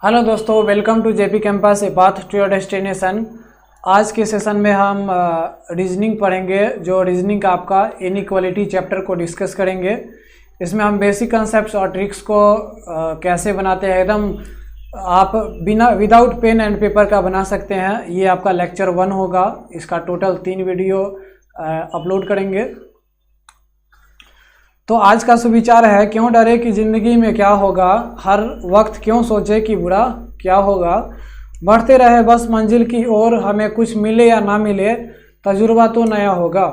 Hello दोस्तों, welcome to JP campus a path to your destination. आज के session में हम रीजनिंग पढ़ेंगे। जो रीजनिंग का आपका इनइक्वालिटी चैप्टर को डिस्कस करेंगे। इसमें हम बेसिक कंसेप्ट्स और ट्रिक्स को कैसे बनाते हैं एकदम आप बिना विदाउट पेन एंड पेपर का बना सकते हैं। ये आपका लेक्चर 1 होगा। इसका टोटल 3 वीडियो अपलोड करेंगे। तो आज का सुविचार है, क्यों डरे कि ज़िंदगी में क्या होगा, हर वक्त क्यों सोचे कि बुरा क्या होगा, बढ़ते रहे बस मंजिल की ओर, हमें कुछ मिले या ना मिले तजुर्बा तो नया होगा।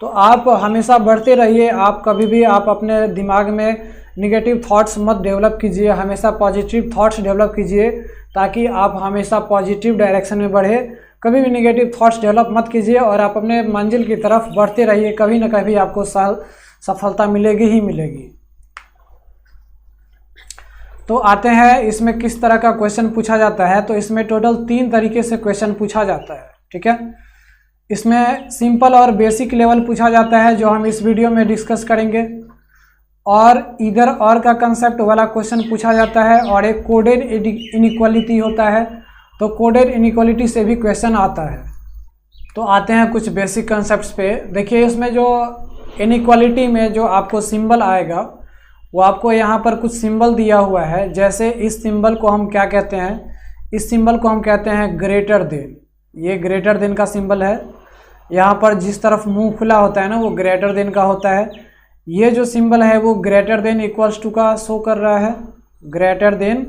तो आप हमेशा बढ़ते रहिए। आप कभी भी आप अपने दिमाग में निगेटिव थॉट्स मत डेवलप कीजिए, हमेशा पॉजिटिव थॉट्स डेवलप कीजिए ताकि आप हमेशा पॉजिटिव डायरेक्शन में बढ़े। कभी भी निगेटिव थॉट्स डेवलप मत कीजिए और आप अपने मंजिल की तरफ बढ़ते रहिए। कभी ना कभी आपको सफलता मिलेगी ही मिलेगी। तो आते हैं इसमें किस तरह का क्वेश्चन पूछा जाता है। तो इसमें टोटल 3 तरीके से क्वेश्चन पूछा जाता है, ठीक है। इसमें सिंपल और बेसिक लेवल पूछा जाता है जो हम इस वीडियो में डिस्कस करेंगे, और इधर और का कंसेप्ट वाला क्वेश्चन पूछा जाता है, और एक कोडेड इनइक्वालिटी होता है। तो कोडेड इनइक्वालिटी से भी क्वेश्चन आता है। तो आते हैं कुछ बेसिक कंसेप्ट्स पे। देखिए, इसमें जो इनइक्वालिटी में जो आपको सिंबल आएगा वो आपको यहाँ पर कुछ सिंबल दिया हुआ है। जैसे इस सिंबल को हम क्या कहते हैं, इस सिंबल को हम कहते हैं ग्रेटर देन। ये ग्रेटर देन का सिंबल है। यहाँ पर जिस तरफ मुंह खुला होता है ना, वो ग्रेटर देन का होता है। ये जो सिंबल है वो ग्रेटर देन इक्वल्स टू का शो कर रहा है, ग्रेटर देन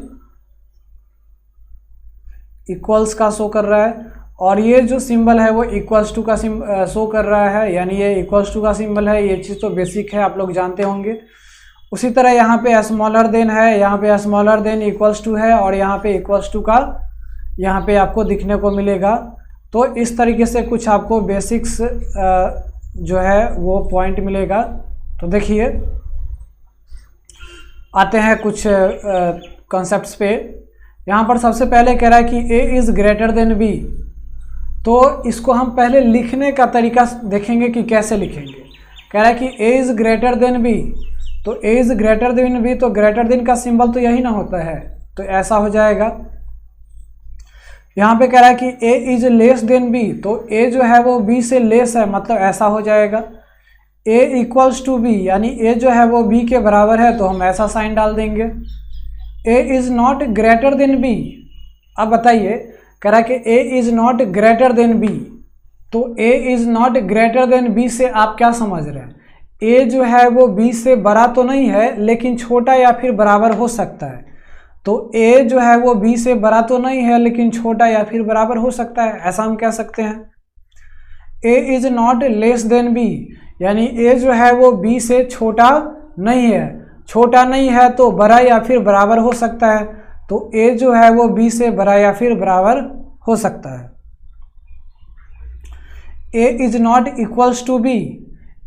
इक्वल्स का शो कर रहा है। और ये जो सिंबल है वो इक्वल्स टू का शो कर रहा है, यानी ये इक्वल्स टू का सिंबल है। ये चीज़ तो बेसिक है, आप लोग जानते होंगे। उसी तरह यहाँ पे स्मॉलर देन है, यहाँ पे स्मॉलर देन इक्वल्स टू है, और यहाँ पे इक्वल्स टू का यहाँ पे आपको दिखने को मिलेगा। तो इस तरीके से कुछ आपको बेसिक्स जो है वो पॉइंट मिलेगा। तो देखिए, आते हैं कुछ कॉन्सेप्ट्स पे। यहाँ पर सबसे पहले कह रहा है कि A is greater than B. तो इसको हम पहले लिखने का तरीका देखेंगे कि कैसे लिखेंगे। कह रहा है कि A is greater than B. तो A is greater than B, तो ग्रेटर देन का सिंबल तो यही ना होता है, तो ऐसा हो जाएगा। यहाँ पे कह रहा है कि A is less than B. तो ए जो है वो बी से लेस है, मतलब ऐसा हो जाएगा। ए इक्वल्स टू बी, यानी ए जो है वो बी के बराबर है, तो हम ऐसा साइन डाल देंगे। A is not greater than B. अब बताइए, कह रहा है कि A is not greater than B. तो A is not greater than B से आप क्या समझ रहे हैं? ए जो है वो बी से बड़ा तो नहीं है, लेकिन छोटा या फिर बराबर हो सकता है। तो ए जो है वो बी से बड़ा तो नहीं है, लेकिन छोटा या फिर बराबर हो सकता है, ऐसा हम कह सकते हैं। A is not less than B, यानी ए जो है वो बी से छोटा नहीं है। छोटा नहीं है तो बड़ा या फिर बराबर हो सकता है। तो ए जो है वो बी से बड़ा या फिर बराबर हो सकता है। A is not equals to B.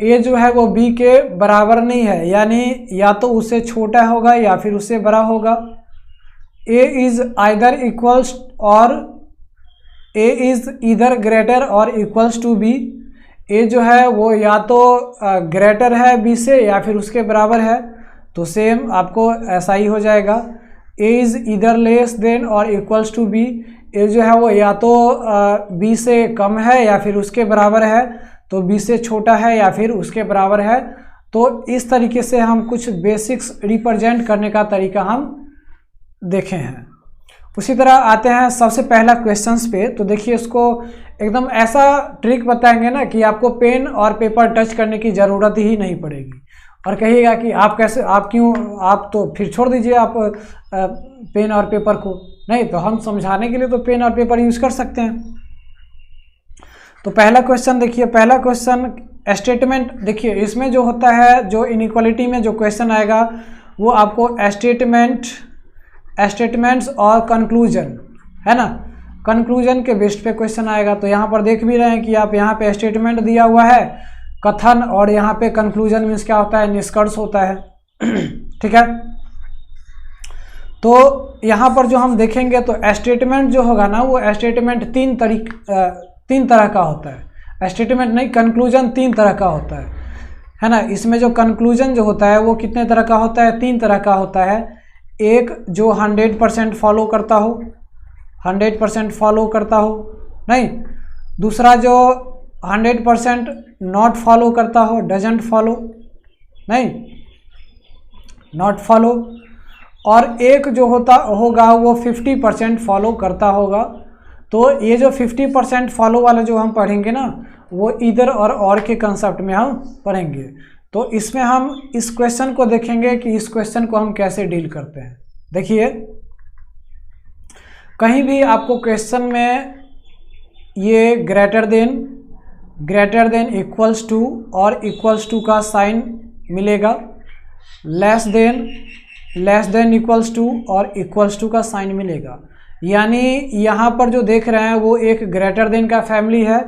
A जो है वो बी के बराबर नहीं है, यानी या तो उससे छोटा होगा या फिर उससे बड़ा होगा। ए इज़ आइदर इक्वल्स और ए इज़ ईदर ग्रेटर और इक्वल्स टू बी। ए जो है वो या तो ग्रेटर है बी से या फिर उसके बराबर है, तो सेम आपको ऐसा ही हो जाएगा। A is either less than और इक्वल्स टू बी। ए जो है वो या तो बी से कम है या फिर उसके बराबर है, तो बी से छोटा है या फिर उसके बराबर है। तो इस तरीके से हम कुछ बेसिक्स रिप्रेजेंट करने का तरीका हम देखे हैं। उसी तरह आते हैं सबसे पहला क्वेश्चंस पे। तो देखिए, इसको एकदम ऐसा ट्रिक बताएंगे ना कि आपको पेन और पेपर टच करने की ज़रूरत ही नहीं पड़ेगी। और कहिएगा कि आप कैसे, आप क्यों, आप तो फिर छोड़ दीजिए आप पेन और पेपर को। नहीं, तो हम समझाने के लिए तो पेन और पेपर यूज़ कर सकते हैं। तो पहला क्वेश्चन देखिए, पहला क्वेश्चन स्टेटमेंट। देखिए, इसमें जो होता है, जो इनइक्वालिटी में जो क्वेश्चन आएगा वो आपको स्टेटमेंट्स और कंक्लूजन, है ना, कंक्लूजन के बेस्ड पे क्वेश्चन आएगा। तो यहाँ पर देख भी रहे हैं कि आप यहाँ पे स्टेटमेंट दिया हुआ है, कथन, और यहाँ पे कंक्लूजन मीन्स क्या होता है, निष्कर्ष होता है। ठीक है। तो यहाँ पर जो हम देखेंगे तो स्टेटमेंट जो होगा ना, वो स्टेटमेंट तीन तरह का होता है। स्टेटमेंट नहीं, कंक्लूजन 3 तरह का होता है ना। इसमें जो कंक्लूजन जो होता है वो कितने तरह का होता है, 3 तरह का होता है। एक जो 100% फॉलो करता हो, 100% फॉलो करता हो, नहीं, दूसरा जो 100% नॉट फॉलो करता हो, डजंट फॉलो, नहीं, नॉट फॉलो, और एक जो होता होगा वो 50% फॉलो करता होगा। तो ये जो 50% फॉलो वाला जो हम पढ़ेंगे ना, वो इधर और के कंसेप्ट में हम पढ़ेंगे। तो इसमें हम इस क्वेश्चन को देखेंगे कि इस क्वेश्चन को हम कैसे डील करते हैं। देखिए, कहीं भी आपको क्वेश्चन में ये ग्रेटर देन, इक्वल्स टू और इक्वल्स टू का साइन मिलेगा, लेस देन इक्वल्स टू और इक्वल्स टू का साइन मिलेगा। यानी यहाँ पर जो देख रहे हैं वो एक ग्रेटर देन का फैमिली है,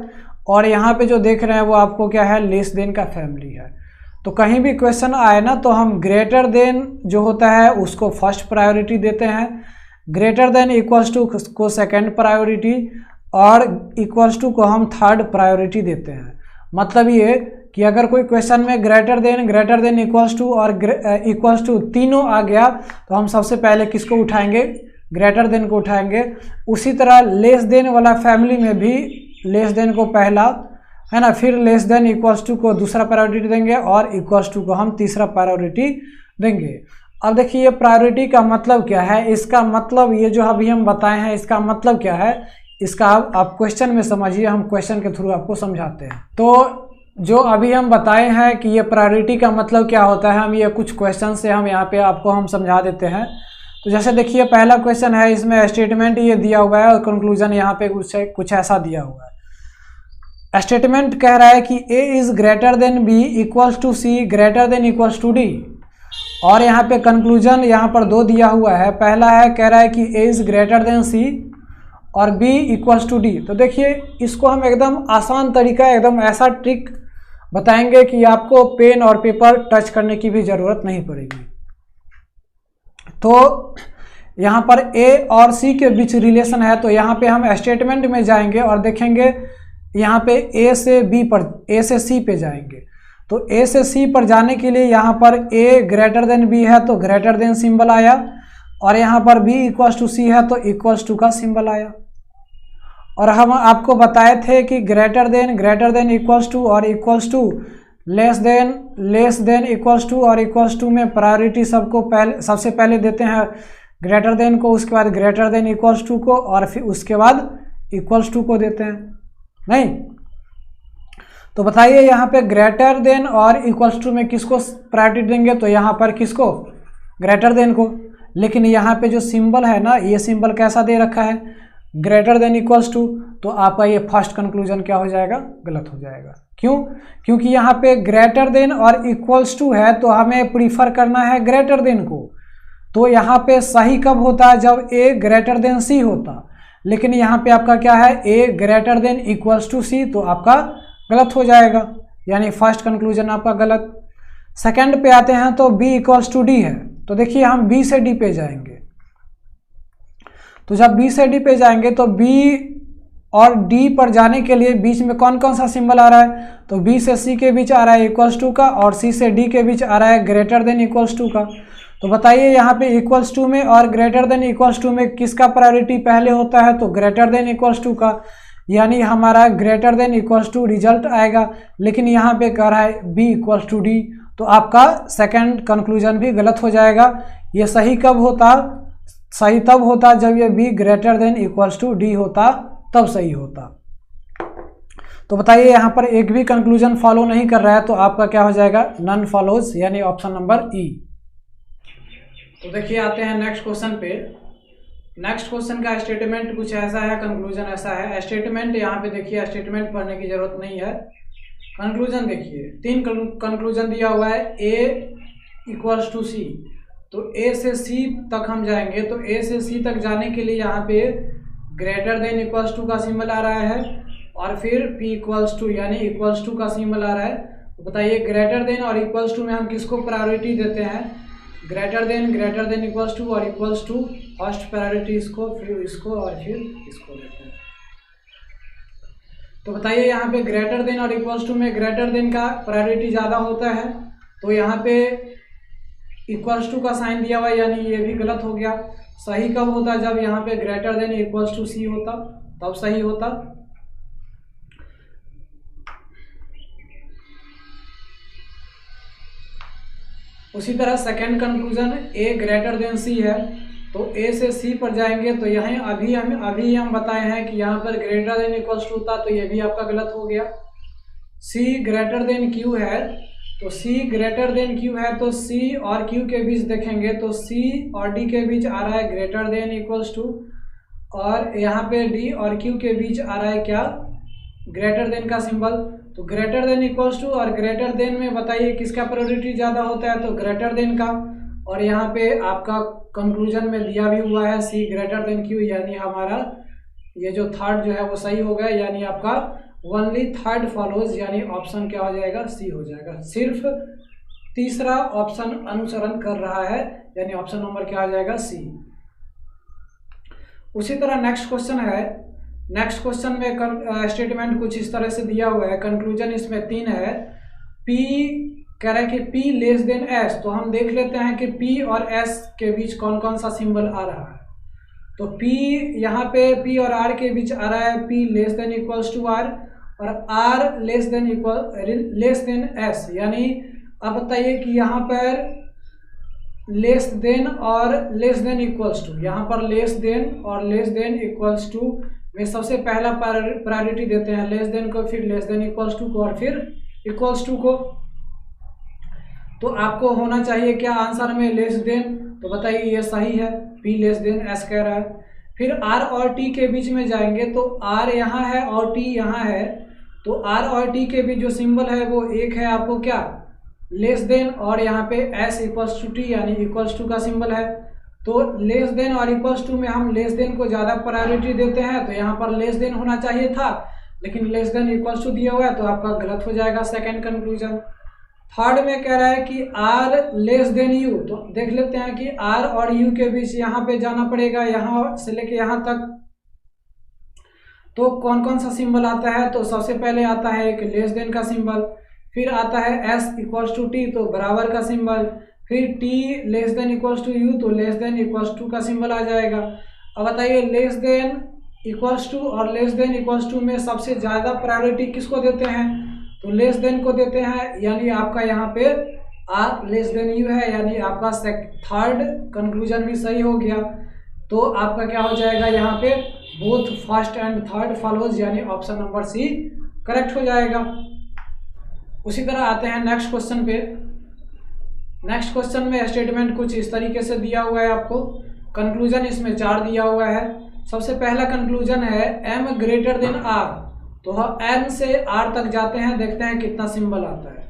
और यहाँ पे जो देख रहे हैं वो आपको क्या है, लेस देन का फैमिली है। तो कहीं भी क्वेश्चन आए ना, तो हम ग्रेटर देन जो होता है उसको फर्स्ट प्रायोरिटी देते हैं, ग्रेटर देन इक्वल्स टू को सेकंड प्रायोरिटी, और इक्वल्स टू को हम थर्ड प्रायोरिटी देते हैं। मतलब ये कि अगर कोई क्वेश्चन में ग्रेटर देन इक्वल्स टू और इक्वल्स टू तीनों आ गया, तो हम सबसे पहले किसको उठाएंगे, ग्रेटर देन को उठाएंगे। उसी तरह लेस देन वाला फैमिली में भी लेस देन को पहला, है ना, फिर लेस देन इक्वल्स टू को दूसरा प्रायोरिटी देंगे, और इक्वल्स टू को हम तीसरा प्रायोरिटी देंगे। अब देखिए, ये प्रायोरिटी का मतलब क्या है, इसका मतलब ये जो अभी हम बताए हैं इसका मतलब क्या है, इसका आप क्वेश्चन में समझिए, हम क्वेश्चन के थ्रू आपको समझाते हैं। तो जो अभी हम बताए हैं कि ये प्रायोरिटी का मतलब क्या होता है, हम ये कुछ क्वेश्चन से हम यहाँ पे आपको हम समझा देते हैं। तो जैसे देखिए, पहला क्वेश्चन है, इसमें स्टेटमेंट ये दिया हुआ है और कंक्लूजन यहाँ पे कुछ ऐसा दिया हुआ है। स्टेटमेंट कह रहा है कि A is greater than B equals to C greater than equals to D, और यहाँ पे कंक्लूजन यहाँ पर दो दिया हुआ है। पहला है, कह रहा है कि ए इज ग्रेटर देन सी और बी इक्वल्स टू डी। तो देखिए, इसको हम एकदम आसान तरीका, एकदम ऐसा ट्रिक बताएंगे कि आपको पेन और पेपर टच करने की भी ज़रूरत नहीं पड़ेगी। तो यहाँ पर ए और सी के बीच रिलेशन है, तो यहाँ पे हम स्टेटमेंट में जाएंगे और देखेंगे यहाँ पे ए से सी पे जाएंगे। तो ए से सी पर जाने के लिए यहाँ पर ए ग्रेटर देन बी है तो ग्रेटर देन सिंबल आया, और यहाँ पर बी इक्वल्स टू सी है तो इक्वल्स टू का सिंबल आया। और हम आपको बताए थे कि ग्रेटर देन इक्वल्स टू और equals to, less than equals to और इक्वल्स टू में प्रायोरिटी सबसे पहले देते हैं ग्रेटर देन को, उसके बाद ग्रेटर देन इक्वल्स टू को, और फिर उसके बाद इक्वल्स टू को देते हैं, नहीं। तो बताइए, यहाँ पे ग्रेटर देन और इक्वल्स टू में किसको प्रायोरिटी देंगे, तो यहाँ पर किसको, ग्रेटर देन को। लेकिन यहाँ पे जो सिंबल है ना, ये सिंबल कैसा दे रखा है, ग्रेटर देन इक्वल्स टू, तो आपका ये फर्स्ट कंक्लूजन क्या हो जाएगा, गलत हो जाएगा। क्यों? क्योंकि यहाँ पे ग्रेटर देन और इक्वल्स टू है तो हमें प्रीफर करना है ग्रेटर देन को। तो यहाँ पे सही कब होता है, जब ए ग्रेटर देन सी होता। लेकिन यहाँ पे आपका क्या है, ए ग्रेटर देन इक्वल्स टू सी, तो आपका गलत हो जाएगा, यानी फर्स्ट कंक्लूजन आपका गलत। सेकंड पे आते हैं तो बी इक्वल्स टू डी है, तो देखिए हम बी से डी पे जाएंगे। तो जब बी से डी पे जाएंगे तो बी और डी पर जाने के लिए बीच में कौन कौन सा सिंबल आ रहा है, तो बी से सी के बीच आ रहा है इक्वल्स टू का, और सी से डी के बीच आ रहा है ग्रेटर देन इक्वल्स टू का। तो बताइए, यहाँ पे इक्वल्स टू में और ग्रेटर देन इक्वल्स टू में किसका प्रायोरिटी पहले होता है, तो ग्रेटर देन इक्वल्स टू का, यानी हमारा greater than equals to result आएगा। लेकिन यहाँ पे कह रहा है बी इक्वल्स टू डी, तो आपका सेकंड कंक्लूजन भी गलत हो जाएगा। ये सही कब होता, सही तब होता जब ये B greater than equals to D होता, तब सही होता। तो बताइए, यहाँ पर एक भी कंक्लूजन फॉलो नहीं कर रहा है, तो आपका क्या हो जाएगा, नन फॉलोज, यानी ऑप्शन नंबर ई। तो देखिए, आते हैं नेक्स्ट क्वेश्चन पे। नेक्स्ट क्वेश्चन का स्टेटमेंट कुछ ऐसा है, कंक्लूजन ऐसा है। स्टेटमेंट यहाँ पे देखिए, स्टेटमेंट पढ़ने की जरूरत नहीं है। कंक्लूजन देखिए, 3 कंक्लूजन दिया हुआ है, ए इक्वल्स टू सी। तो ए से सी तक हम जाएंगे, तो ए से सी तक जाने के लिए यहाँ पे ग्रेटर देन इक्वल्स टू का सिंबल आ रहा है, और फिर पी इक्वल्स टू यानी इक्वल्स टू का सिंबल आ रहा है। तो बताइए, ग्रेटर देन और इक्वल्स टू में हम किसको प्रायोरिटी देते हैं, ग्रेटर देन इक्वल्स टू और इक्वल्स टू फर्स्ट प्रायोरिटी इसको, फिर इसको और फिर इसको देते हैं। तो बताइए, यहाँ पे ग्रेटर देन और इक्वल्स टू में ग्रेटर देन का प्रायोरिटी ज़्यादा होता है, तो यहाँ पे इक्वल्स टू का साइन दिया हुआ है, यानी ये भी गलत हो गया। सही कब होता? जब यहाँ पे ग्रेटर देन इक्वल्स टू सी होता, तब सही होता। उसी तरह सेकंड कंक्लूजन, ए ग्रेटर देन सी है, तो ए से सी पर जाएंगे तो यहाँ अभी हम बताए हैं कि यहाँ पर ग्रेटर देन इक्वल्स टू होता, तो ये भी आपका गलत हो गया। सी ग्रेटर देन क्यू है, तो सी ग्रेटर देन क्यू है, तो सी और क्यू के बीच देखेंगे तो सी और डी के बीच आ रहा है ग्रेटर देन इक्वल्स टू, और यहाँ पे डी और क्यू के बीच आ रहा है क्या? ग्रेटर देन का सिंबल। तो ग्रेटर देन इक्वल्स टू और ग्रेटर देन में बताइए किसका प्रायोरिटी ज़्यादा होता है? तो ग्रेटर देन का। और यहाँ पे आपका कंक्लूजन में दिया भी हुआ है सी ग्रेटर देन क्यू, यानी हमारा ये जो थर्ड जो है वो सही हो गया, यानी आपका ओनली थर्ड फॉलोज, यानी ऑप्शन क्या हो जाएगा? सी हो जाएगा। सिर्फ तीसरा ऑप्शन अनुसरण कर रहा है, यानी ऑप्शन नंबर क्या हो जाएगा? सी। उसी तरह नेक्स्ट क्वेश्चन है। नेक्स्ट क्वेश्चन में स्टेटमेंट कुछ इस तरह से दिया हुआ है, कंक्लूजन इसमें 3 है। पी कह रहा है कि P लेस देन एस, तो हम देख लेते हैं कि P और S के बीच कौन कौन सा सिंबल आ रहा है। तो P यहाँ पे P और R के बीच आ रहा है P less than equals to R, और R लेस देन S, यानी अब बताइए कि यहाँ पर लेस देन और लेस देन इक्वल्स टू, यहाँ पर लेस देन और लेस देन इक्वल्स टू में सबसे पहला प्रायोरिटी देते हैं लेस देन को, फिर लेस देन इक्वल्स टू को, और फिर इक्वल्स टू को। तो आपको होना चाहिए क्या आंसर में? Less than. तो बताइए ये सही है, P लेस देन S कह रहा है। फिर R और T के बीच में जाएंगे तो R यहाँ है और T यहाँ है, तो R और T के बीच जो सिंबल है वो एक है आपको क्या? लेस देन, और यहाँ पे S इक्वल्स टू T, यानी इक्वल्स टू का सिंबल है। तो लेस देन और इक्वल्स टू में हम लेस देन को ज़्यादा प्रायोरिटी देते हैं, तो यहाँ पर लेस देन होना चाहिए था, लेकिन लेस देन इक्वल्स टू दिया हुआ है, तो आपका गलत हो जाएगा सेकेंड कंक्लूजन। थर्ड में कह रहा है कि R लेस देन U, तो देख लेते हैं कि R और U के बीच यहाँ पे जाना पड़ेगा, यहाँ से लेके यहाँ तक। तो कौन कौन सा सिंबल आता है? तो सबसे पहले आता है एक लेस देन का सिंबल, फिर आता है S इक्वल्स टू T, तो बराबर का सिंबल, फिर T less than equals to U, तो लेस देन इक्वल्स टू का सिंबल आ जाएगा। अब बताइए लेस देन इक्वल्स टू और लेस देन इक्वल्स टू में सबसे ज़्यादा प्रायोरिटी किसको देते हैं? तो लेस देन को देते हैं, यानी आपका यहाँ पे R लेस देन U है, यानी आपका थर्ड कंक्लूजन भी सही हो गया। तो आपका क्या हो जाएगा यहाँ पे? Both first and third follows, यानी ऑप्शन नंबर सी करेक्ट हो जाएगा। उसी तरह आते हैं नेक्स्ट क्वेश्चन पे। नेक्स्ट क्वेश्चन में स्टेटमेंट कुछ इस तरीके से दिया हुआ है आपको, कंक्लूजन इसमें 4 दिया हुआ है। सबसे पहला कंक्लूजन है M ग्रेटर देन R, तो हम M से R तक जाते हैं, देखते हैं कितना सिंबल आता है।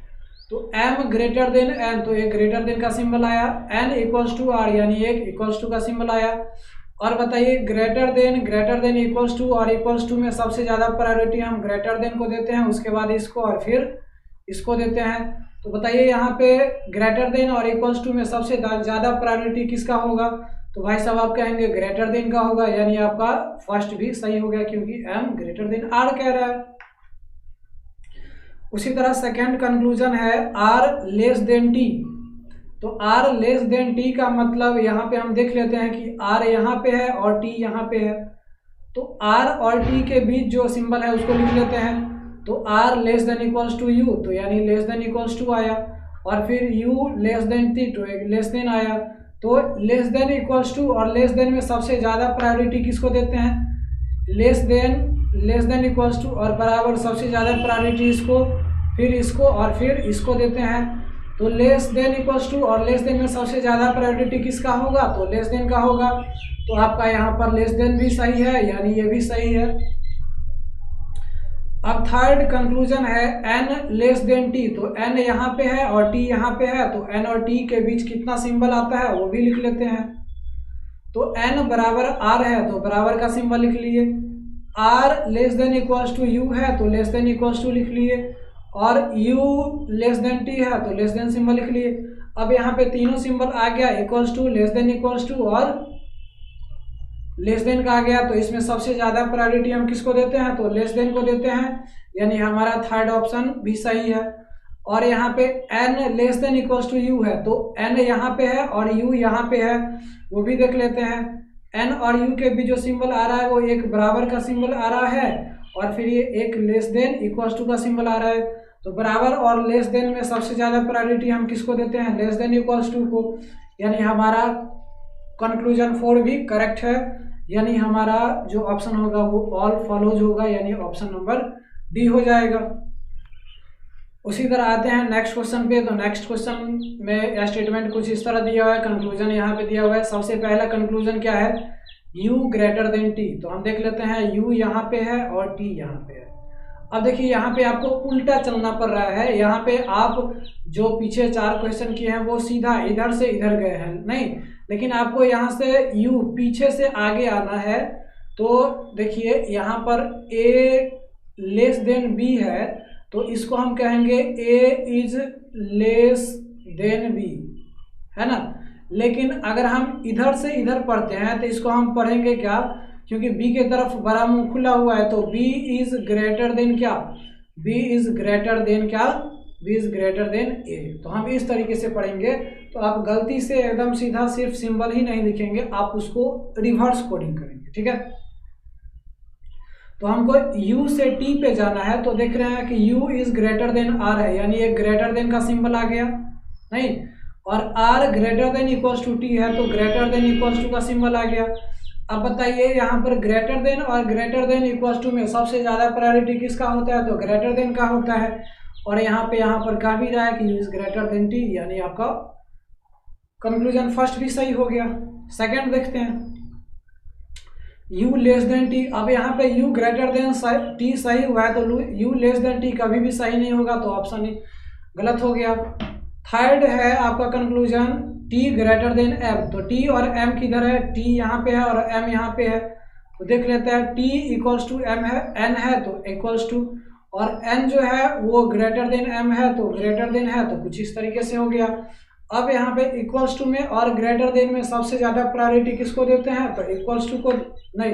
तो M ग्रेटर देन N, तो एक ग्रेटर देन का सिंबल आया, N इक्वल्स टू R, यानी एक इक्वल्स टू का सिंबल आया। और बताइए ग्रेटर देन इक्वल्स टू और इक्वल्स टू में सबसे ज़्यादा प्रायोरिटी हम ग्रेटर देन को देते हैं, उसके बाद इसको और फिर इसको देते हैं। तो बताइए यहाँ पे ग्रेटर देन और इक्वल्स टू में सबसे ज़्यादा प्रायोरिटी किसका होगा? तो भाई साहब आप कहेंगे ग्रेटर देन का होगा, यानी आपका फर्स्ट भी सही हो गया, क्योंकि M ग्रेटर देन R कह रहा है। उसी तरह सेकंड कंक्लूजन है R लेस देन T, तो R लेस देन T का मतलब यहाँ पे हम देख लेते हैं कि R यहाँ पे है और T यहाँ पे है, तो R और T के बीच जो सिंबल है उसको लिख लेते हैं। तो R less than equals to U, तो यानी लेस देन इक्वल्स टू आया, और फिर U लेस देन T, तो एक लेस देन आया। तो लेस देन इक्वल्स टू और लेस देन में सबसे ज़्यादा प्रायोरिटी किसको देते हैं? लेस देन इक्वल्स टू, और बराबर सबसे ज़्यादा प्रायोरिटी इसको, फिर इसको और फिर इसको देते हैं। तो लेस देन इक्वल्स टू और लेस देन में सबसे ज़्यादा प्रायोरिटी किसका होगा? तो लेस देन का होगा। तो आपका यहाँ पर लेस देन भी सही है, यानी ये भी सही है। अब थर्ड कंक्लूजन है N लेस देन T, तो N यहाँ पे है और T यहाँ पे है, तो N और T के बीच कितना सिंबल आता है वो भी लिख लेते हैं। तो N बराबर R है, तो बराबर का सिंबल लिख लिए। R less than equals to U है, तो लेस देन इक्वल्स टू लिख लिए, और U लेस देन T है, तो लेस देन सिंबल लिख लिए। अब यहाँ पे तीनों सिंबल आ गया, equals to, less than equals to और लेस देन का आ गया। तो इसमें सबसे ज़्यादा प्रायोरिटी हम किसको देते हैं? तो लेस देन को देते हैं, यानी हमारा थर्ड ऑप्शन भी सही है। और यहाँ पे n less than equals to u है, तो n यहाँ पे है और u यहाँ पे है, वो भी देख लेते हैं। n और u के बीच जो सिंबल आ रहा है वो एक बराबर का सिंबल आ रहा है और फिर ये एक लेस देन इक्वल्स टू का सिंबल आ रहा है। तो बराबर और लेस देन में सबसे ज़्यादा प्रायोरिटी हम किसको देते हैं? लेस देन इक्वल्स टू को। यानी हमारा कंक्लूजन 4 भी करेक्ट है, यानी हमारा जो ऑप्शन होगा वो ऑल फॉलोज होगा, यानी ऑप्शन नंबर डी हो जाएगा। उसी तरह आते हैं नेक्स्ट क्वेश्चन पे। तो नेक्स्ट क्वेश्चन में स्टेटमेंट कुछ इस तरह दिया हुआ है, कंक्लूजन यहाँ पे दिया हुआ है। सबसे पहला कंक्लूजन क्या है? u greater than t। तो हम देख लेते हैं u यहाँ पे है और t यहाँ पे है। अब देखिए यहाँ पे आपको उल्टा चलना पड़ रहा है। यहाँ पे आप जो पीछे 4 क्वेश्चन किए हैं वो सीधा इधर से इधर गए हैं, नहीं, लेकिन आपको यहाँ से u पीछे से आगे आना है। तो देखिए यहाँ पर a लेस देन b है, तो इसको हम कहेंगे a is less then b, है ना। लेकिन अगर हम इधर से इधर पढ़ते हैं तो इसको हम पढ़ेंगे क्या? क्योंकि b की तरफ बड़ा मुंह खुला हुआ है, तो b इज ग्रेटर देन क्या? b इज ग्रेटर देन क्या? b is greater then a। तो हम इस तरीके से पढ़ेंगे। तो आप गलती से एकदम सीधा सिर्फ सिंबल ही नहीं लिखेंगे, आप उसको रिवर्स कोडिंग करेंगे, ठीक है। तो हमको u से t पे जाना है, तो देख रहे हैं कि u is greater than r है, यानी एक ग्रेटर देन का सिंबल आ गया, नहीं, और r greater than equals to t है, तो ग्रेटर देन इक्वल्स टू का सिंबल आ गया। अब बताइए यहाँ पर ग्रेटर देन और ग्रेटर देन इक्वल्स टू में सबसे ज़्यादा प्रायोरिटी किसका होता है? तो ग्रेटर देन का होता है। और यहाँ पर कह भी रहा है कि u is greater then t, यानी आपका कंक्लूजन फर्स्ट भी सही हो गया। सेकंड देखते हैं, u लेस देन t। अब यहाँ पे u ग्रेटर देन t सही हुआ है, तो u लेस देन t कभी भी सही नहीं होगा, तो ऑप्शन गलत हो गया। थर्ड है आपका conclusion t greater than m। तो t और m किधर है? t यहाँ पे है और m यहाँ पे है, तो देख लेते हैं। t इक्वल्स टू m है, n है तो इक्वल्स टू, और n जो है वो ग्रेटर देन m है, तो ग्रेटर देन है, तो कुछ इस तरीके से हो गया। अब यहाँ पे इक्वल्स टू में और ग्रेटर देन में सबसे ज़्यादा प्रायोरिटी किसको देते हैं? तो इक्वल्स टू को नहीं,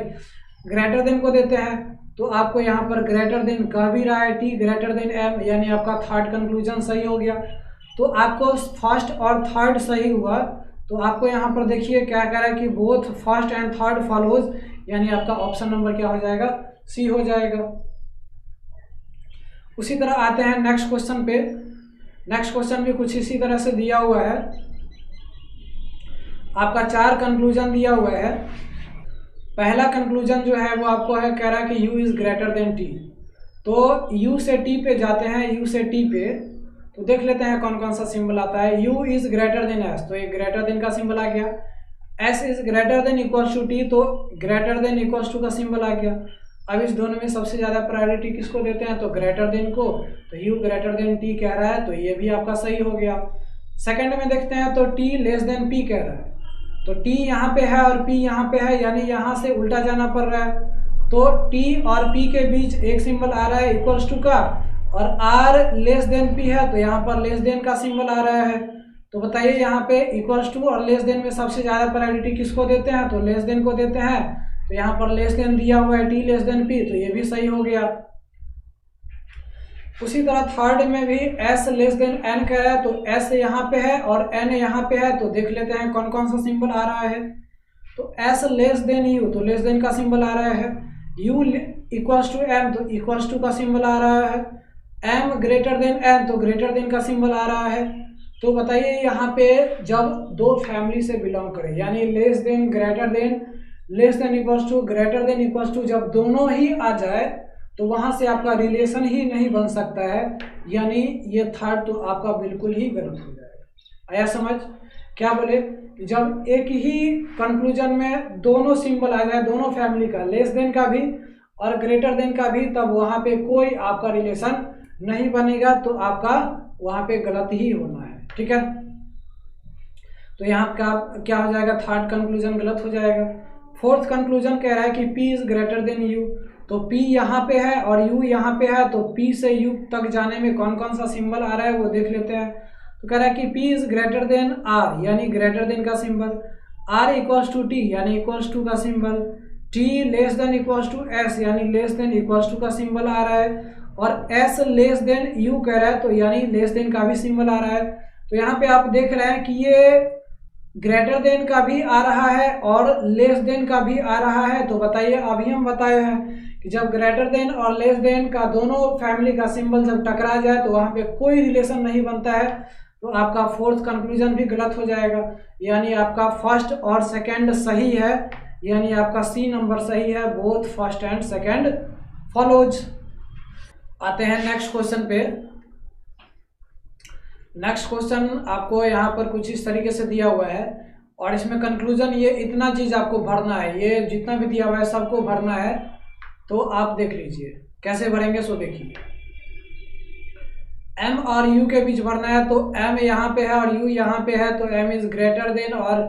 ग्रेटर देन को देते हैं। तो आपको यहाँ पर ग्रेटर देन कह भी रहा है, t ग्रेटर देन m, यानी आपका थर्ड कंक्लूजन सही हो गया। तो आपको फर्स्ट और थर्ड सही हुआ। तो आपको यहाँ पर देखिए क्या कह रहा है कि both first and third follows, यानी आपका ऑप्शन नंबर क्या हो जाएगा? सी हो जाएगा। उसी तरह आते हैं नेक्स्ट क्वेश्चन पे। नेक्स्ट क्वेश्चन भी कुछ इसी तरह से दिया हुआ है, आपका 4 कंक्लूजन दिया हुआ है। पहला कंक्लूजन जो है वो आपको है, कह रहा है कि u is greater then t। तो u से t पे जाते हैं, u से t पे, तो देख लेते हैं कौन कौन सा सिंबल आता है। u is greater than s, तो एक ग्रेटर देन का सिंबल आ गया। s is greater than equals to t, तो ग्रेटर देन इक्वल्स टू का सिंबल आ गया। अब इस दोनों में सबसे ज़्यादा प्रायोरिटी किसको देते हैं? तो ग्रेटर देन को। तो u ग्रेटर देन t कह रहा है, तो ये भी आपका सही हो गया। सेकंड में देखते हैं, तो t लेस देन p कह रहा है, तो t यहाँ पे है और p यहाँ पे है, यानी यहाँ से उल्टा जाना पड़ रहा है। तो t और p के बीच एक सिंबल आ रहा है इक्वल्स टू का, और r लेस देन p है, तो यहाँ पर लेस देन का सिंबल आ रहा है। तो बताइए यहाँ पे इक्वल्स टू और लेस देन में सबसे ज़्यादा प्रायोरिटी किसको देते हैं? तो लेस देन को देते हैं। तो यहाँ पर लेस देन दिया हुआ है, t लेस देन p, तो ये भी सही हो गया। उसी तरह थर्ड में भी s लेस देन n कह रहा है, तो s यहाँ पे है और n यहाँ पे है, तो देख लेते हैं कौन कौन सा सिंबल आ रहा है। तो s लेस देन u, तो लेस देन का सिंबल आ रहा है। u इक्वल्स टू m, तो इक्वल्स टू का सिंबल आ रहा है। m ग्रेटर देन n, तो ग्रेटर देन का सिंबल आ रहा है। तो बताइए यहाँ पे जब दो फैमिली से बिलोंग करें, यानी less than greater than, less than equals to, greater than equals to, जब दोनों ही आ जाए तो वहाँ से आपका रिलेशन ही नहीं बन सकता है, यानी ये थर्ड तो आपका बिल्कुल ही गलत हो जाएगा। आया समझ? क्या बोले कि जब एक ही कंक्लूजन में दोनों सिंबल आ जाए, दोनों फैमिली का, लेस देन का भी और ग्रेटर देन का भी, तब वहाँ पे कोई आपका रिलेशन नहीं बनेगा, तो आपका वहाँ पे गलत ही होना है, ठीक है। तो यहाँ का क्या हो जाएगा? थर्ड कंक्लूजन गलत हो जाएगा। फोर्थ कंक्लूजन कह रहा है कि p is greater than u, तो p यहाँ पे है और u यहाँ पे है, तो p से u तक जाने में कौन कौन सा सिंबल आ रहा है वो देख लेते हैं। तो कह रहा है कि p is greater than r, यानी ग्रेटर देन का symbol, r equals to t, यानी इक्वल्स टू का symbol, t less than equals to s, यानी लेस देन इक्वल्स टू का सिंबल आ रहा है, और एस लेस देन यू कह रहा है, तो यानी लेस देन का भी सिंबल आ रहा है। तो यहाँ पे आप देख रहे हैं कि ये ग्रेटर देन का भी आ रहा है और लेस देन का भी आ रहा है। तो बताइए, अभी हम बताए हैं कि जब ग्रेटर देन और लेस देन का दोनों फैमिली का सिंबल जब टकरा जाए तो वहाँ पे कोई रिलेशन नहीं बनता है। तो आपका फोर्थ कंक्लूजन भी गलत हो जाएगा, यानी आपका फर्स्ट और सेकंड सही है, यानी आपका सी नंबर सही है, both first and second follows. आते हैं नेक्स्ट क्वेश्चन पे। नेक्स्ट क्वेश्चन आपको यहाँ पर कुछ इस तरीके से दिया हुआ है और इसमें कंक्लूजन ये इतना चीज आपको भरना है, ये जितना भी दिया हुआ है सबको भरना है। तो आप देख लीजिए कैसे भरेंगे, सो देखिए। m और u के बीच भरना है, तो m यहाँ पे है और u यहाँ पे है, तो m इज ग्रेटर देन और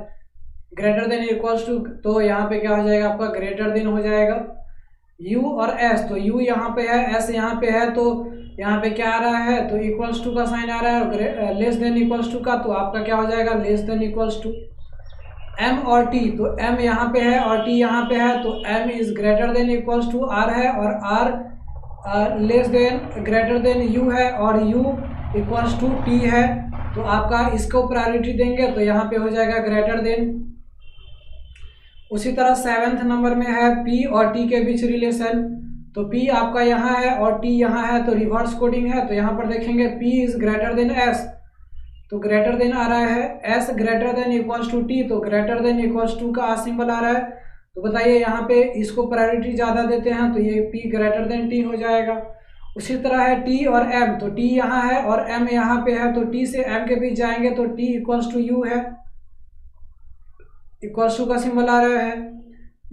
ग्रेटर देन इक्वल्स टू, तो यहाँ पे क्या हो जाएगा आपका ग्रेटर देन हो जाएगा। u और s, तो u यहाँ पे है, s यहाँ पे है, तो यहाँ पे क्या आ रहा है, तो इक्वल्स टू का साइन आ रहा है और लेस देन इक्वल्स टू का, तो आपका क्या हो जाएगा less than equals to. m और t, तो m यहाँ पे है और t यहाँ पे है, तो m is greater than equals to r है और r less than greater than u है और u इक्वल्स टू t है। तो आपका इसको प्रायोरिटी देंगे तो यहाँ पे हो जाएगा ग्रेटर देन। उसी तरह 7th नंबर में है p और t के बीच रिलेशन, तो p आपका यहाँ है और t यहाँ है, तो रिवर्स कोडिंग है। तो यहाँ पर देखेंगे p is greater than s, तो ग्रेटर देन आ रहा है, s greater than equals to t, तो ग्रेटर देन इक्वल्स टू का सिंबल आ रहा है। तो बताइए यहाँ पे इसको प्रायोरिटी ज़्यादा देते हैं तो ये p ग्रेटर देन t हो जाएगा। उसी तरह है t और m, तो t यहाँ है और m यहाँ पे है, तो t से m के बीच जाएंगे तो t इक्वल्स टू u है, इक्वल्स टू का सिंबल आ रहा है।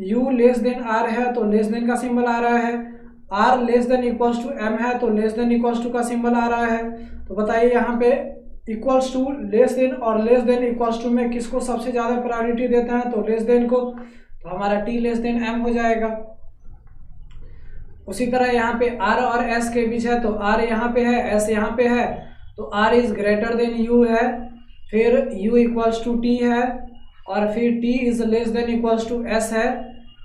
u लेस देन r है, तो लेस देन का सिंबल आ रहा है। r less than equals to m है, तो लेस देन इक्वल्स टू का सिंबल आ रहा है। तो बताइए यहाँ पे इक्वल्स टू, लेस देन और लेस देन इक्वल्स टू में किसको सबसे ज़्यादा प्रायोरिटी देता है, तो लेस देन को, तो हमारा t लेस देन m हो जाएगा। उसी तरह यहाँ पे r और s के बीच है, तो r यहाँ पे है, s यहाँ पे है, तो r is greater than u है, फिर u इक्वल्स टू t है और फिर t is less than equals to s है,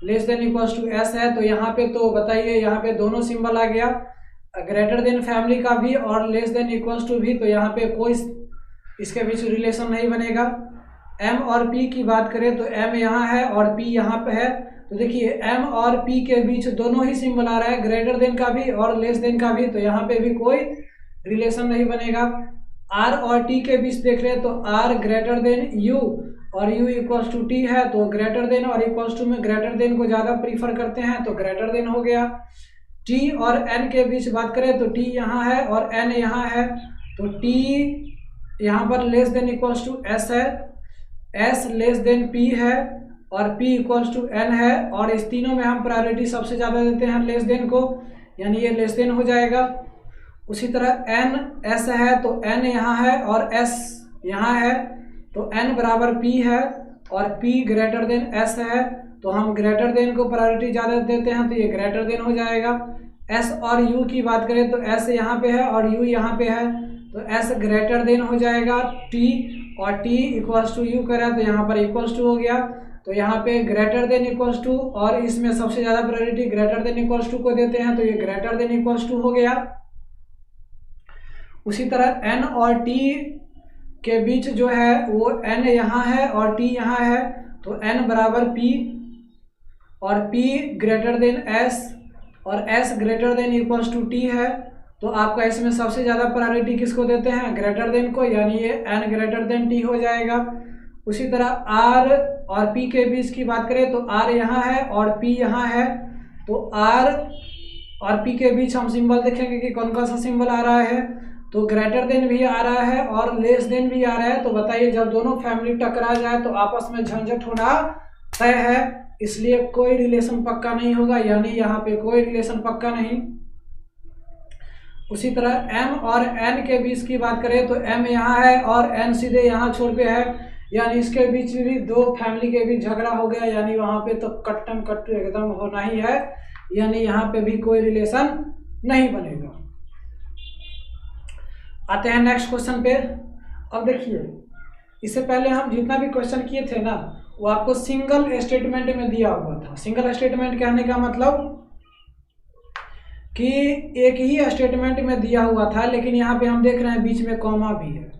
less than equals to s है। तो यहाँ पे तो बताइए यहाँ पे दोनों सिंबल आ गया, ग्रेटर देन फैमिली का भी और लेस देन इक्वल्स टू भी, तो यहाँ पे कोई इसके बीच रिलेशन नहीं बनेगा। m और p की बात करें तो m यहाँ है और p यहाँ पे है, तो देखिए m और p के बीच दोनों ही सिंबल आ रहा है, ग्रेटर देन का भी और लेस देन का भी, तो यहाँ पे भी कोई रिलेशन नहीं बनेगा। r और t के बीच देख रहे हैं तो r ग्रेटर देन u और u इक्वल्स टू t है, तो ग्रेटर देन और इक्वल्स टू में ग्रेटर देन को ज़्यादा प्रीफर करते हैं, तो ग्रेटर देन हो गया। t और n के बीच बात करें तो t यहाँ है और n यहाँ है, तो t यहाँ पर less than equals to s है, s लेस देन p है और p इक्वल्स टू n है, और इस तीनों में हम प्रायोरिटी सबसे ज़्यादा देते हैं लेस देन को, यानी ये लेस देन हो जाएगा। उसी तरह n s है, तो n यहाँ है और s यहाँ है, तो n बराबर p है और p ग्रेटर देन s है, तो हम ग्रेटर देन को प्रायोरिटी ज़्यादा देते हैं, तो ये ग्रेटर देन हो जाएगा। s और u की बात करें तो s यहाँ पे है और u यहाँ पे है, तो s ग्रेटर देन हो जाएगा t, और t इक्वल्स टू u करें तो यहाँ पर इक्वल्स टू हो गया, तो यहाँ पे ग्रेटर देन इक्वल्स टू, और इसमें सबसे ज़्यादा priority greater than equals to को देते हैं, तो ये ग्रेटर देन इक्वल्स टू हो गया। उसी तरह n और t के बीच जो है वो n यहाँ है और t यहाँ है, तो n बराबर p और p ग्रेटर देन s और s greater than equals to t है, तो आपका इसमें सबसे ज़्यादा प्रायोरिटी किसको देते हैं, ग्रेटर देन को, यानी ये n ग्रेटर देन t हो जाएगा। उसी तरह r और p के बीच की बात करें तो r यहाँ है और p यहाँ है, तो r और p के बीच हम सिंबल देखेंगे कि कौन कौन सा सिंबल आ रहा है, तो ग्रेटर देन भी आ रहा है और लेस देन भी आ रहा है। तो बताइए जब दोनों फैमिली टकरा जाए तो आपस में झंझट होना तय है, इसलिए कोई रिलेशन पक्का नहीं होगा, यानी यहाँ पे कोई रिलेशन पक्का नहीं। उसी तरह m और n के बीच की बात करें तो m यहाँ है और n सीधे यहाँ छोर पे है, यानी इसके बीच भी दो फैमिली के बीच झगड़ा हो गया, यानी वहाँ पे तो कट्टम कट्टू एकदम होना ही है, यानी यहाँ पे भी कोई रिलेशन नहीं बनेगा। आते हैं नेक्स्ट क्वेश्चन पे। अब देखिए इससे पहले हम जितना भी क्वेश्चन किए थे ना वो आपको सिंगल स्टेटमेंट में दिया हुआ था। सिंगल स्टेटमेंट कहने का मतलब कि एक ही स्टेटमेंट में दिया हुआ था, लेकिन यहाँ पे हम देख रहे हैं बीच में कॉमा भी है,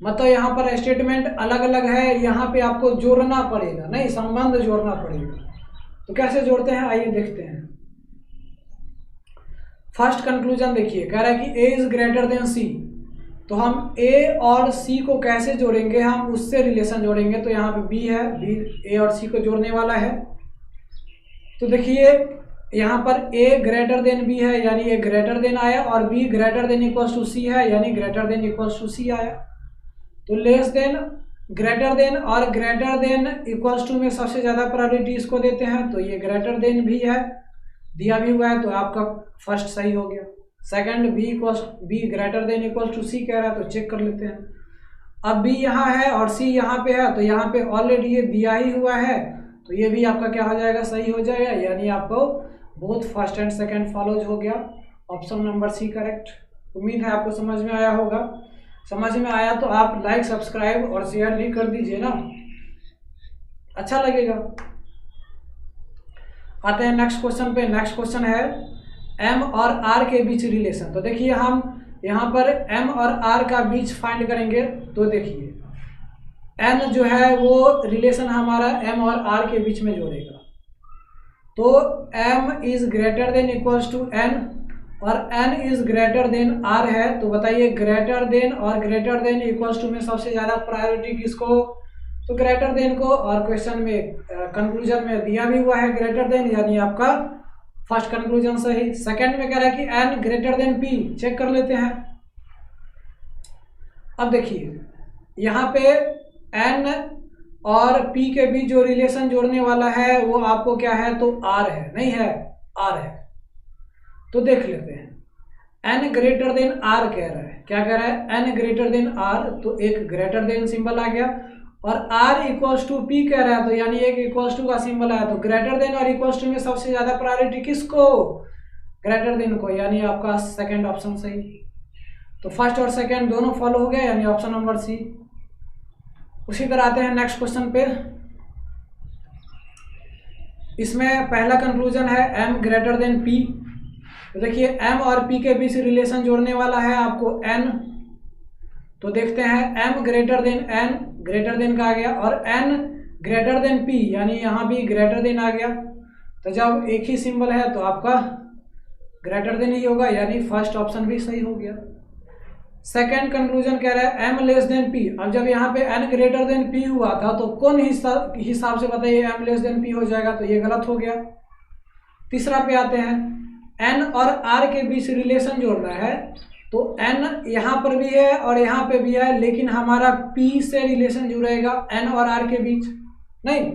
मतलब यहाँ पर स्टेटमेंट अलग अलग है, यहाँ पे आपको जोड़ना पड़ेगा, नहीं संबंध जोड़ना पड़ेगा। तो कैसे जोड़ते हैं आइए देखते हैं। फर्स्ट कंक्लूजन देखिए, कह रहा है कि ए इज ग्रेटर देन सी, तो हम ए और सी को कैसे जोड़ेंगे, हम उससे रिलेशन जोड़ेंगे। तो यहाँ पे बी है, बी ए और सी को जोड़ने वाला है। तो देखिए यहाँ पर ए ग्रेटर देन बी है, यानी ए ग्रेटर देन आया, और B greater than equals to C है, यानी greater than equals to C आया। तो लेस देन, ग्रेटर देन और ग्रेटर देन इक्वल्स टू में सबसे ज़्यादा प्रायोरिटी इसको देते हैं, तो ये ग्रेटर देन भी है, दिया भी हुआ है, तो आपका फर्स्ट सही हो गया। Second B greater than equals to C कह रहा है, तो चेक कर लेते हैं। अब बी यहाँ है और सी यहाँ पे है, तो यहाँ पे ऑलरेडी ये दिया ही हुआ है, तो ये भी आपका क्या हो जाएगा, सही हो जाएगा, यानी आपको both first and second follows हो गया। Option number C correct. उम्मीद है आपको समझ में आया होगा। समझ में आया तो आप लाइक, सब्सक्राइब और शेयर भी कर दीजिए ना, अच्छा लगेगा। आते हैं नेक्स्ट क्वेश्चन पे। नेक्स्ट क्वेश्चन है एम और आर के बीच रिलेशन। तो देखिए हम यहाँ पर एम और आर का बीच फाइंड करेंगे। तो देखिए एन जो है वो रिलेशन हमारा एम और आर के बीच में जोड़ेगा। तो m is greater than equals to n और n is greater than r है। तो बताइए ग्रेटर देन और ग्रेटर देन इक्वल्स टू में सबसे ज़्यादा प्रायोरिटी किसको, तो ग्रेटर देन को। और क्वेश्चन में कंक्लूजन में दिया भी हुआ है ग्रेटर देन, यानी आपका फर्स्ट कंक्लूजन सही। सेकंड में कह रहा है कि n greater than p, check कर लेते हैं। अब देखिए यहाँ पे n और p के बीच जो रिलेशन जोड़ने वाला है वो आपको क्या है, तो r है, नहीं है r है। तो देख लेते हैं n ग्रेटर देन r कह रहा है, क्या कह रहा है, n ग्रेटर देन r, तो एक ग्रेटर देन सिंबल आ गया, और r इक्वल्स टू p कह रहा है, तो यानी एक इक्वल्स टू का सिंबल आया। तो ग्रेटर देन और इक्वल्स टू में सबसे ज्यादा प्रायोरिटी किसको, ग्रेटर देन को, यानी आपका सेकेंड ऑप्शन सही। तो फर्स्ट और सेकेंड दोनों फॉलो हो गया, यानी ऑप्शन नंबर सी। उसी तरह आते हैं नेक्स्ट क्वेश्चन पे। इसमें पहला कंक्लूजन है m ग्रेटर देन p। तो देखिए m और p के बीच रिलेशन जोड़ने वाला है आपको n। तो देखते हैं m greater than n, greater than का आ गया, और n ग्रेटर देन p, यानी यहाँ भी ग्रेटर देन आ गया। तो जब एक ही सिंबल है तो आपका ग्रेटर देन ही होगा, यानी फर्स्ट ऑप्शन भी सही हो गया। सेकेंड कंक्लूजन कह रहा है m लेस देन p। अब जब यहाँ पे n ग्रेटर देन p हुआ था तो कौन हिसाब से बताइए m लेस देन p हो जाएगा, तो ये गलत हो गया। तीसरा पे आते हैं n और r के बीच रिलेशन जोड़ना है। तो n यहाँ पर भी है और यहाँ पे भी है, लेकिन हमारा p से रिलेशन जुड़ेगा n और r के बीच नहीं,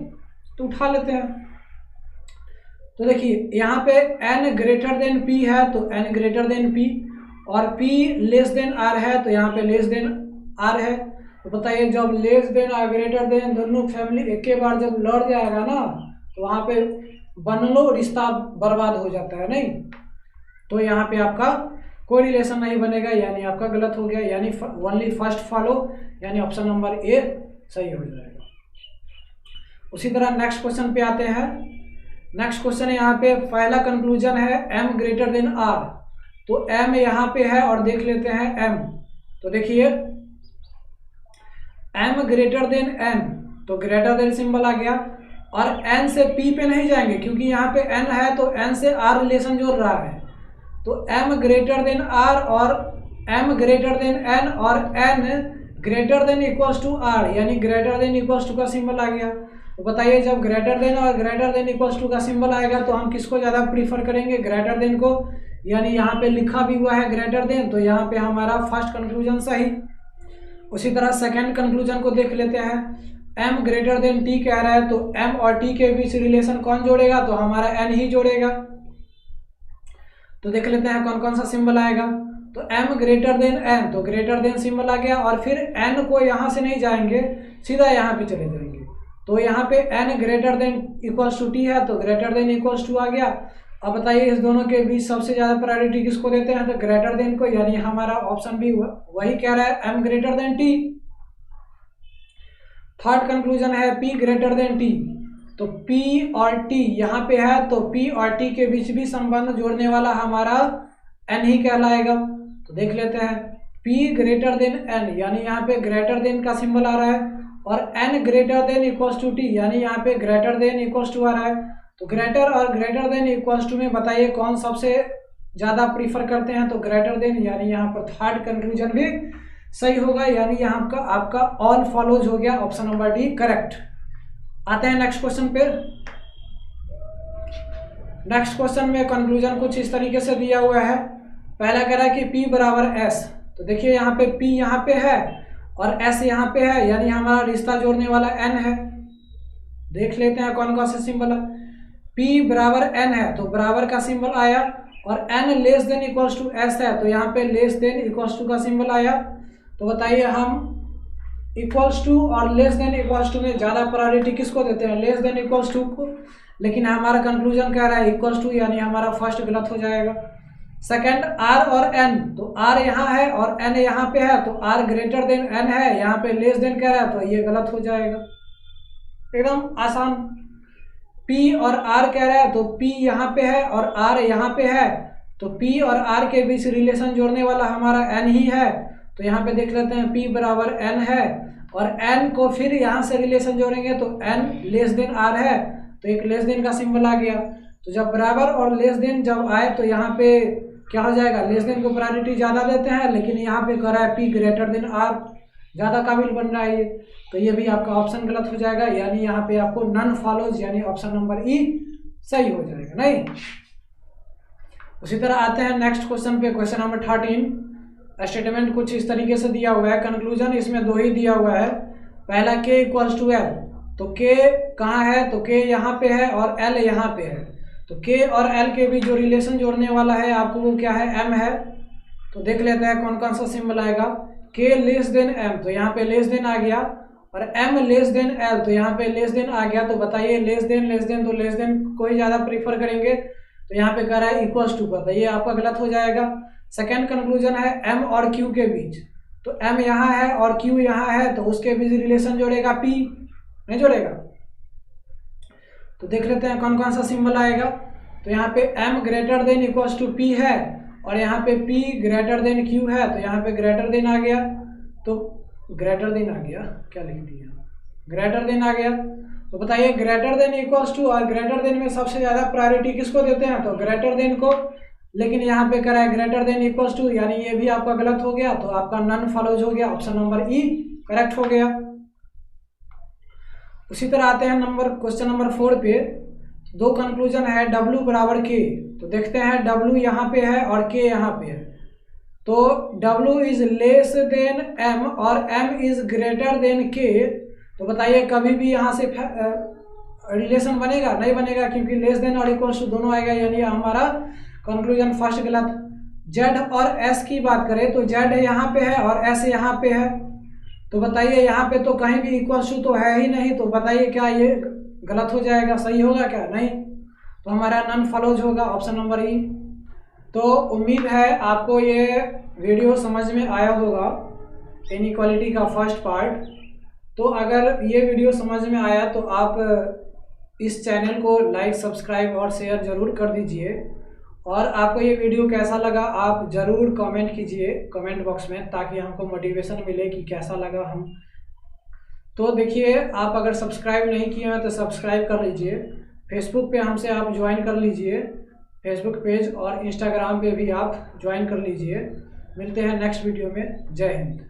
तो उठा लेते हैं। तो देखिए यहाँ पे n ग्रेटर देन p है, तो n ग्रेटर देन p, और p लेस देन r है, तो यहाँ पे लेस देन r है। तो बताइए जब लेस देन और ग्रेटर देन दोनों फैमिली एक के बार जब लड़ जाएगा ना, तो वहाँ पे बनलो रिश्ता बर्बाद हो जाता है, नहीं। तो यहाँ पे आपका कोई रिलेशन नहीं बनेगा, यानी आपका गलत हो गया, यानी ओनली फर्स्ट फॉलो, यानी ऑप्शन नंबर ए सही हो जाएगा। उसी तरह नेक्स्ट क्वेश्चन पे आते हैं। नेक्स्ट क्वेश्चन यहाँ पे पहला कंक्लूजन है m ग्रेटर देन r। तो m यहाँ पे है और देख लेते हैं m। तो देखिए m ग्रेटर देन n, तो ग्रेटर देन सिंबल आ गया, और n से p पे नहीं जाएंगे क्योंकि यहाँ पे n है, तो n से r रिलेशन जोड़ रहा है। तो m ग्रेटर देन r और m ग्रेटर देन n और n greater than equals to r, यानी ग्रेटर देन इक्वल्स टू का सिंबल आ गया। तो बताइए जब ग्रेटर देन और ग्रेटर देन इक्वल्स टू का सिंबल आएगा तो हम किसको ज़्यादा प्रीफर करेंगे, ग्रेटर देन को, यानी यहाँ पे लिखा भी हुआ है ग्रेटर देन, तो यहाँ पे हमारा फर्स्ट कंक्लूजन सही। उसी तरह सेकंड कंक्लूजन को देख लेते हैं। m ग्रेटर देन t कह रहा है, तो m और t के बीच रिलेशन कौन जोड़ेगा, तो हमारा n ही जोड़ेगा। तो देख लेते हैं कौन कौन सा सिंबल आएगा। तो m ग्रेटर देन n, तो ग्रेटर देन सिंबल आ गया, और फिर n को यहाँ से नहीं जाएंगे, सीधा यहाँ पे चले जाएंगे। तो यहाँ पे n greater than equals to t है, तो ग्रेटर देन इक्वल्स टू आ गया। अब बताइए इस दोनों के बीच सबसे ज़्यादा प्रायोरिटी किसको देते हैं, तो ग्रेटर देन को, यानी हमारा ऑप्शन भी वही कह रहा है m greater then t। Third conclusion है p ग्रेटर देन t। तो p और t यहाँ पे है, तो p और t के बीच भी संबंध जोड़ने वाला हमारा n ही कहलाएगा। तो देख लेते हैं p ग्रेटर देन n, यानी यहाँ पे ग्रेटर देन का सिंबल आ रहा है, और n greater than equals to t, यानी यहाँ पे ग्रेटर देन इक्वल्स टू आ रहा है। तो ग्रेटर और ग्रेटर देन इक्वल्स टू में बताइए कौन सबसे ज़्यादा प्रीफर करते हैं, तो ग्रेटर देन, यानी यहाँ पर थर्ड कंक्लूजन भी सही होगा, यानी यहाँ का आपका ऑल फॉलोज हो गया, ऑप्शन नंबर डी करेक्ट। आते हैं नेक्स्ट क्वेश्चन पे। नेक्स्ट क्वेश्चन में कंक्लूजन कुछ इस तरीके से दिया हुआ है। पहला कह रहा है कि P बराबर S, तो देखिए यहाँ पे P यहाँ पे है और S यहाँ पे है, यानी हमारा रिश्ता जोड़ने वाला N है। देख लेते हैं कौन कौन से सिंबल है। P बराबर N है तो बराबर का सिंबल आया, और N less than equals to S है तो यहाँ पे लेस देन इक्वल्स टू का सिंबल आया। तो बताइए हम इक्वल्स टू और लेस देन इक्वल्स टू में ज़्यादा प्रायोरिटी किसको देते हैं, लेस देन इक्वल्स टू को, लेकिन हमारा कंक्लूजन कह रहा है इक्वल्स टू, यानी हमारा फर्स्ट गलत हो जाएगा। सेकंड R और N, तो R यहाँ है और N यहाँ पे है, तो R ग्रेटर देन N है, यहाँ पे लेस देन कह रहा है तो ये गलत हो जाएगा। एकदम आसान। P और R कह रहा है तो P यहाँ पे है और R यहाँ पे है, तो P और R के बीच रिलेशन जोड़ने वाला हमारा N ही है। तो यहाँ पे देख लेते हैं P बराबर N है, और N को फिर यहाँ से रिलेशन जोड़ेंगे तो N लेस देन R है, तो एक लेस देन का सिंबल आ गया। तो जब बराबर और लेस देन जब आए तो यहाँ पे क्या हो जाएगा, लेस देन को प्रायोरिटी ज़्यादा देते हैं, लेकिन यहाँ पे कह रहा है P ग्रेटर देन R, ज़्यादा काबिल बन रहा है ये, तो ये भी आपका ऑप्शन गलत हो जाएगा, यानी यहाँ पे आपको नन फॉलोज, यानी ऑप्शन नंबर ई सही हो जाएगा। नहीं, उसी तरह आते हैं नेक्स्ट क्वेश्चन पे। Question number 13। स्टेटमेंट कुछ इस तरीके से दिया हुआ है, कंक्लूजन इसमें दो ही दिया हुआ है। पहला k इक्वल्स टू L, तो k कहाँ है, तो k यहाँ पे है और L यहाँ पे है, तो k और L के बीच जो रिलेशन जोड़ने वाला है आपको वो क्या है, m है। तो देख लेते हैं कौन कौन सा सिंबल आएगा। k लेस देन m, तो यहाँ पे लेस देन आ गया, और m लेस देन L, तो यहाँ पे लेस देन आ गया। तो बताइए लेस देन तो लेस देन को ही ज़्यादा प्रीफर करेंगे, तो यहाँ पे कह रहा है इक्वल्स टू पर, तो ये आपका गलत हो जाएगा। सेकेंड कंक्लूजन है m और q के बीच, तो m यहाँ है और q यहाँ है, तो उसके बीच रिलेशन जोड़ेगा p, नहीं जोड़ेगा। तो देख लेते हैं कौन कौन सा सिंबल आएगा। तो यहाँ पे m greater than equals to p है, और यहाँ पे p ग्रेटर देन q है, तो यहाँ पे ग्रेटर देन आ गया, तो ग्रेटर देन आ गया, क्या लिख दिया, ग्रेटर देन आ गया। तो बताइए ग्रेटर देन इक्वल्स टू और ग्रेटर देन में सबसे ज़्यादा प्रायोरिटी किसको देते हैं, तो ग्रेटर देन को, लेकिन यहाँ पे करा है ग्रेटर देन इक्वल्स टू, यानी ये भी आपका गलत हो गया, तो आपका नन फॉलोज हो गया, ऑप्शन नंबर ई करेक्ट हो गया। उसी तरह आते हैं क्वेश्चन नंबर 4 पे। दो कंक्लूजन है W बराबर K, तो देखते हैं W यहाँ पे है और K यहाँ पे है, तो W is less then M और M is greater then K। तो बताइए कभी भी यहाँ से रिलेशन बनेगा, नहीं बनेगा, क्योंकि लेस देन और इक्वल्स टू दोनों आएगा, यानी हमारा कंक्लूजन फर्स्ट गलत। Z और S की बात करें तो Z यहाँ पे है और S यहाँ पे है, तो बताइए यहाँ पे तो कहीं भी इक्वल्स टू तो है ही नहीं, तो बताइए क्या ये गलत हो जाएगा, सही होगा क्या, नहीं, तो हमारा नन फॉलोज होगा, ऑप्शन नंबर ई। तो उम्मीद है आपको ये वीडियो समझ में आया होगा, इनइक्वालिटी का फर्स्ट पार्ट। तो अगर ये वीडियो समझ में आया तो आप इस चैनल को लाइक, सब्सक्राइब और शेयर ज़रूर कर दीजिए, और आपको ये वीडियो कैसा लगा आप ज़रूर कमेंट कीजिए कमेंट बॉक्स में, ताकि हमको मोटिवेशन मिले कि कैसा लगा हम। तो देखिए, आप अगर सब्सक्राइब नहीं किए हैं तो सब्सक्राइब कर लीजिए, फेसबुक पे हमसे आप ज्वाइन कर लीजिए, फेसबुक पेज, और इंस्टाग्राम पे भी आप ज्वाइन कर लीजिए। मिलते हैं नेक्स्ट वीडियो में। जय हिंद।